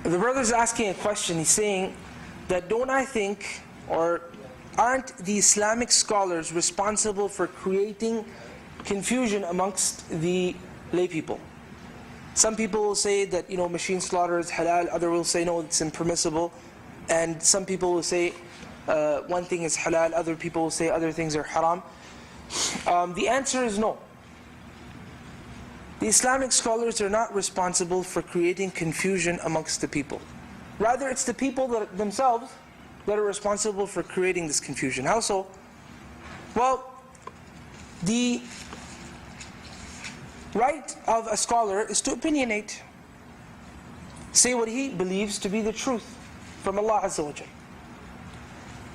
The brother's asking a question. He's saying that don't I think, or aren't the Islamic scholars responsible for creating confusion amongst the lay people? Some people will say that machine slaughter is halal, others will say no, it's impermissible, and some people will say one thing is halal, other people will say other things are haram. The answer is no. The Islamic scholars are not responsible for creating confusion amongst the people. Rather, it's the people themselves that are responsible for creating this confusion. How so? Well, the right of a scholar is to opinionate, say what he believes to be the truth from Allah Azza wa Jal.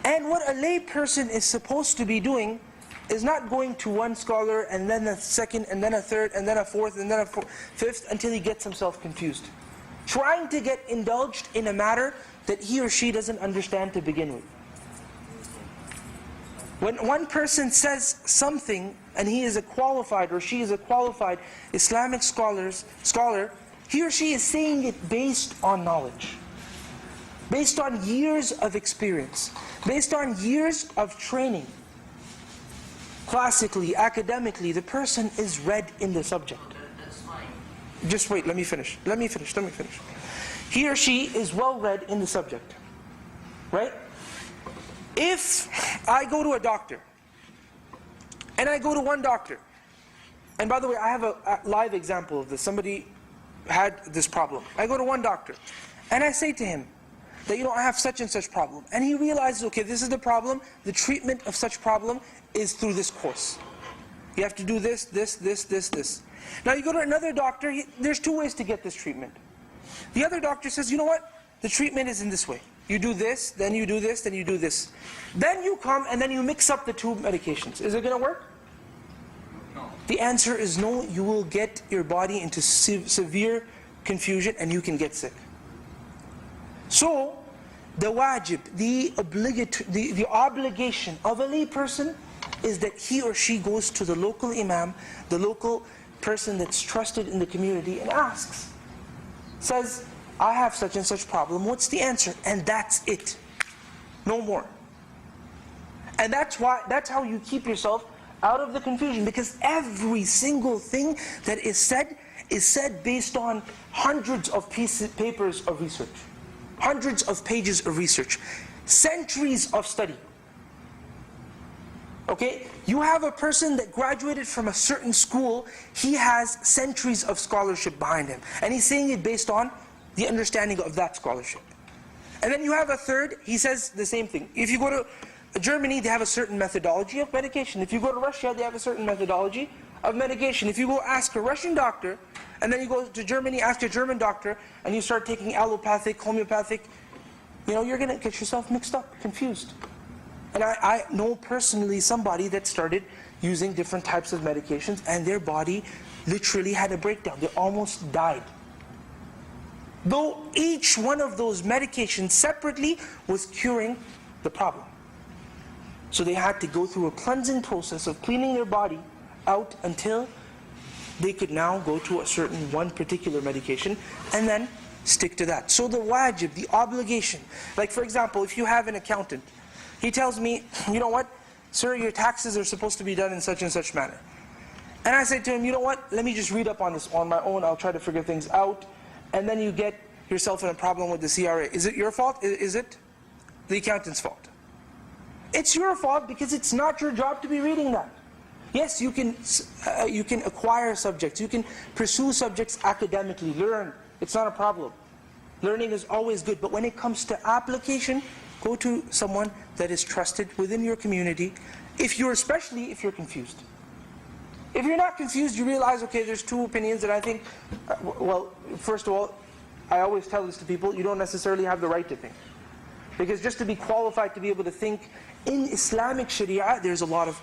And what a lay person is supposed to be doing is not going to one scholar and then a second and then a third and then a fourth and then a fifth until he gets himself confused. Trying to get indulged in a matter that he or she doesn't understand to begin with. When one person says something and he is a qualified or she is a qualified Islamic scholar, he or she is saying it based on knowledge, based on years of experience, based on years of training. Classically, academically, the person is read in the subject. That's fine. Just wait, let me finish. He or she is well read in the subject. Right? If I go to a doctor, and I go to one doctor, and by the way, I have a live example of this. Somebody had this problem. I go to one doctor, and I say to him that, I have such and such problem. And he realizes, okay, this is the problem. The treatment of such problem is through this course. You have to do this. Now you go to another doctor, there's two ways to get this treatment. The other doctor says, you know what? The treatment is in this way. You do this, then you do this, then you do this. Then you come and then you mix up the two medications. Is it going to work? No. The answer is no. You will get your body into severe confusion and you can get sick. So, the wajib, the obligation of a lay person is that he or she goes to the local imam, the local person that's trusted in the community, and asks. Says, I have such and such problem, what's the answer? And that's it. No more. And that's how you keep yourself out of the confusion, because every single thing that is said based on hundreds of papers of research. Hundreds of pages of research. Centuries of study. Okay? You have a person that graduated from a certain school, he has centuries of scholarship behind him. And he's saying it based on the understanding of that scholarship. And then you have a third, he says the same thing. If you go to Germany, they have a certain methodology of medication. If you go to Russia, they have a certain methodology of medication. If you go ask a Russian doctor, and then you go to Germany, ask a German doctor, and you start taking allopathic, homeopathic, you're going to get yourself mixed up, confused. And I know personally somebody that started using different types of medications, and their body literally had a breakdown. They almost died. Though each one of those medications separately was curing the problem. So they had to go through a cleansing process of cleaning their body out until they could now go to a certain one particular medication and then stick to that. So the wajib, the obligation, like for example, if you have an accountant, he tells me, you know what, sir, your taxes are supposed to be done in such and such manner. And I say to him, you know what, let me just read up on this on my own, I'll try to figure things out. And then you get yourself in a problem with the CRA. Is it your fault? Is it the accountant's fault? It's your fault because it's not your job to be reading that. Yes, you can acquire subjects, you can pursue subjects academically, learn. It's not a problem. Learning is always good, but when it comes to application, go to someone that is trusted within your community, especially if you're confused. If you're not confused, you realize, okay, there's two opinions that I think, well, first of all, I always tell this to people, you don't necessarily have the right to think. Because just to be qualified to be able to think in Islamic Sharia, there's a lot of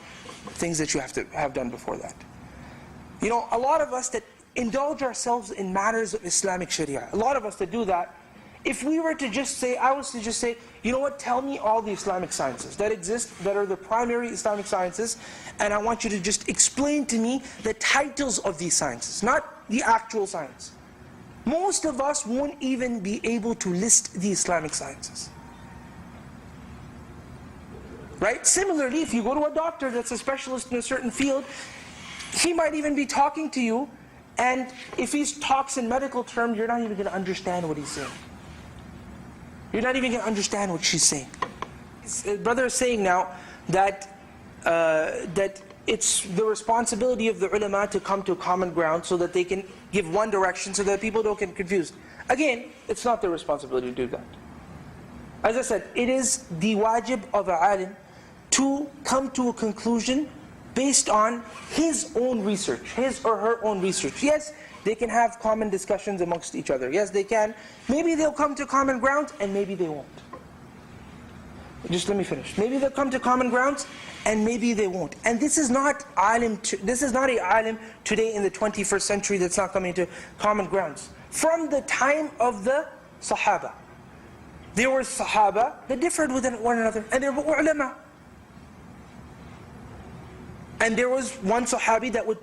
things that you have to have done before that. A lot of us that indulge ourselves in matters of Islamic Sharia, a lot of us that do that, if we were to just say, I was to just say, you know what, tell me all the Islamic sciences that exist, that are the primary Islamic sciences, and I want you to just explain to me the titles of these sciences, not the actual science. most of us won't even be able to list the Islamic sciences. Right? Similarly, if you go to a doctor that's a specialist in a certain field, he might even be talking to you, and if he talks in medical terms, you're not even going to understand what he's saying. You're not even going to understand what she's saying. Brother is saying now that it's the responsibility of the ulama to come to a common ground so that they can give one direction so that people don't get confused. Again, it's not their responsibility to do that. As I said, it is the wajib of an alim to come to a conclusion based on his own research, his or her own research. Yes, they can have common discussions amongst each other. Yes, they can. Maybe they'll come to common ground and maybe they won't. Just let me finish. Maybe they'll come to common grounds and maybe they won't. And this is not this is not a alim today in the 21st century that's not coming to common grounds. From the time of the Sahaba, there were Sahaba that differed with one another, and there were ulama. And there was one Sahabi that would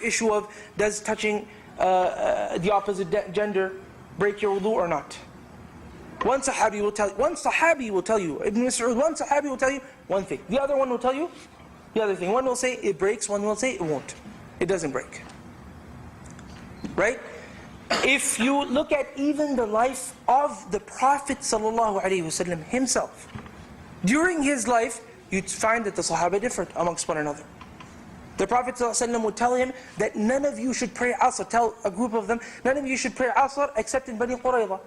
issue of, does touching the opposite gender break your wudu or not? One Sahabi will tell you, Ibn Mas'ud, one Sahabi will tell you one thing. The other one will tell you the other thing. One will say it breaks, one will say it won't. It doesn't break. Right? If you look at even the life of the Prophet ﷺ himself, during his life, you'd find that the Sahaba differed amongst one another. The Prophet ﷺ would tell him that none of you should pray Asr, tell a group of them, none of you should pray Asr except in Bani Qurayza.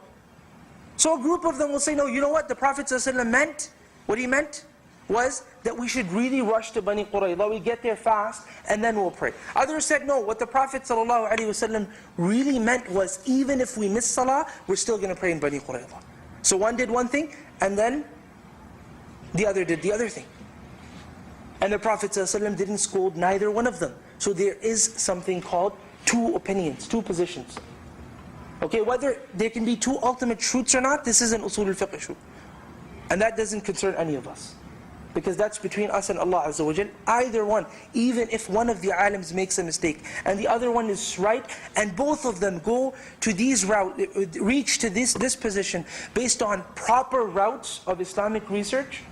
So a group of them will say, no, you know what the Prophet ﷺ meant? What he meant was that we should really rush to Bani Qurayza, we get there fast, and then we'll pray. Others said, no, what the Prophet ﷺ really meant was, even if we miss Salah, we're still going to pray in Bani Qurayza. So one did one thing, and then the other did the other thing. And the Prophet ﷺ didn't scold neither one of them. So there is something called two opinions, two positions. Okay, whether there can be two ultimate truths or not, this is an usul al-fiqh issue. And that doesn't concern any of us. Because that's between us and Allah Azza wa Jal. Either one, even if one of the alims makes a mistake and the other one is right, and both of them go to these routes, reach to this position based on proper routes of Islamic research,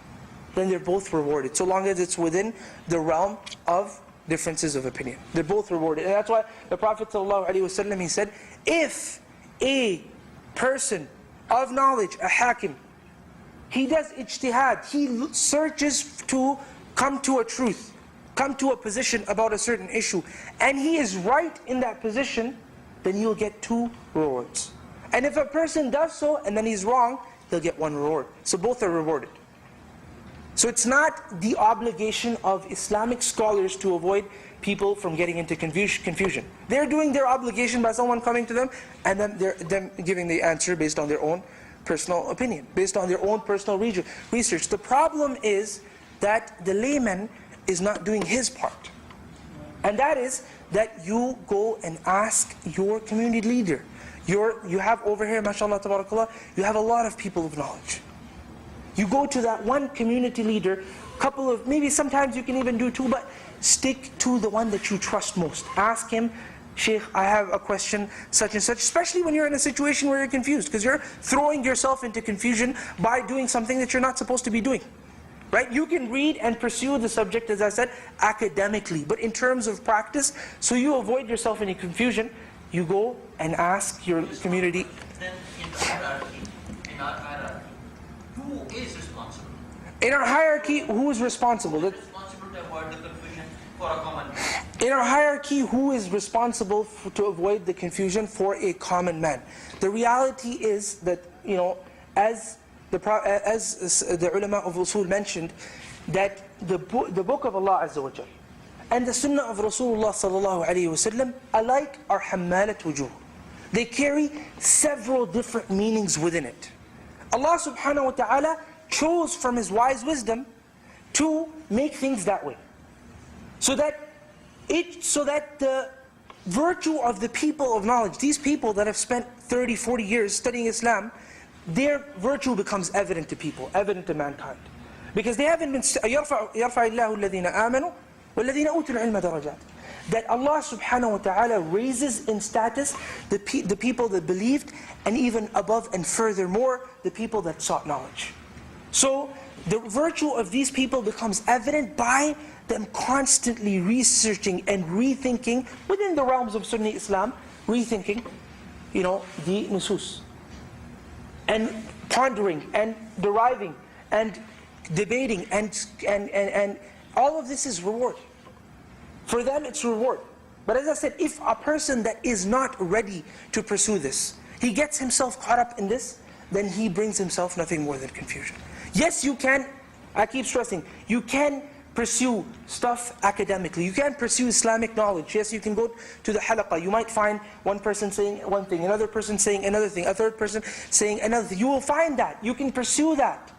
then they're both rewarded, so long as it's within the realm of differences of opinion. They're both rewarded. And that's why the Prophet ﷺ, he said, if a person of knowledge, a hakim, he does ijtihad, he searches to come to a truth, come to a position about a certain issue, and he is right in that position, then he'll get two rewards. And if a person does so and then he's wrong, he'll get one reward. So both are rewarded. So it's not the obligation of Islamic scholars to avoid people from getting into confusion. They're doing their obligation by someone coming to them, and then them giving the answer based on their own personal opinion, based on their own personal research. The problem is that the layman is not doing his part. And that is that you go and ask your community leader. You have over here, mashallah, tabarakallah, you have a lot of people of knowledge. You go to that one community leader, couple of, maybe sometimes you can even do two, but stick to the one that you trust most. Ask him, Sheikh, I have a question, such and such, especially when you're in a situation where you're confused, because you're throwing yourself into confusion by doing something that you're not supposed to be doing. Right? You can read and pursue the subject, as I said, academically, but in terms of practice, so you avoid yourself any confusion, you go and ask your community. Then in our hierarchy, who is responsible? In our hierarchy, who is responsible? Who is responsible to avoid the confusion for a common man? In our hierarchy, who is responsible to avoid the confusion for a common man? The reality is that, as the ulama of usul mentioned, that the book of Allah Azza wa Jal and the sunnah of Rasulullah sallallahu alayhi wa sallam alike are hammalat wujuh. They carry several different meanings within it. Allah subhanahu wa ta'ala chose from His wise wisdom to make things that way. So that the virtue of the people of knowledge, these people that have spent 30, 40 years studying Islam, their virtue becomes evident to people, evident to mankind. Because they haven't been, يَرْفَعِ اللَّهُ الَّذِينَ آمَنُوا وَالَّذِينَ أُوتُوا الْعِلْمَ دَرَجَاتٍ. that Allah subhanahu wa ta'ala raises in status the people that believed, and even above and furthermore, the people that sought knowledge. So the virtue of these people becomes evident by them constantly researching and rethinking within the realms of Sunni Islam, rethinking, the nusus, and pondering and deriving and debating and all of this is reward. For them it's reward. But as I said, if a person that is not ready to pursue this, he gets himself caught up in this, then he brings himself nothing more than confusion. Yes, you can, I keep stressing, you can pursue stuff academically. You can pursue Islamic knowledge. Yes, you can go to the halaqah. You might find one person saying one thing, another person saying another thing, a third person saying another thing. You will find that. You can pursue that.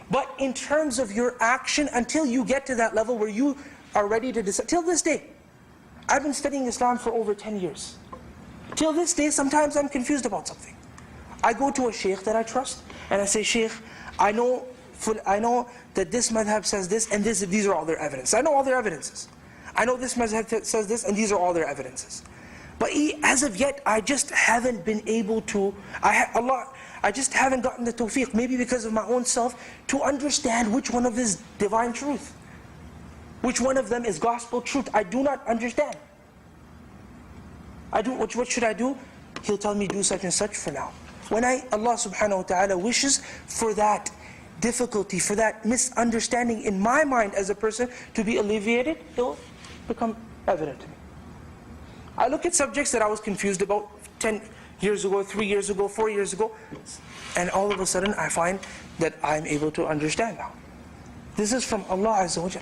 But in terms of your action, until you get to that level where you are ready to decide, till this day, I've been studying Islam for over 10 years. Till this day, sometimes I'm confused about something. I go to a sheikh that I trust, and I say, Sheikh, I know that this madhab says this, and these are all their evidence. I know all their evidences. I know this madhab says this, and these are all their evidences. But as of yet, I just haven't been able to, I just haven't gotten the tawfiq, maybe because of my own self, to understand which one of them is divine truth. Which one of them is gospel truth. I do not understand. What should I do? He'll tell me do such and such for now. When Allah subhanahu wa ta'ala wishes for that difficulty, for that misunderstanding in my mind as a person to be alleviated, it will become evident to me. I look at subjects that I was confused about 10 years ago, 3 years ago, 4 years ago, and all of a sudden I find that I'm able to understand now. This is from Allah Azza wa Jalla.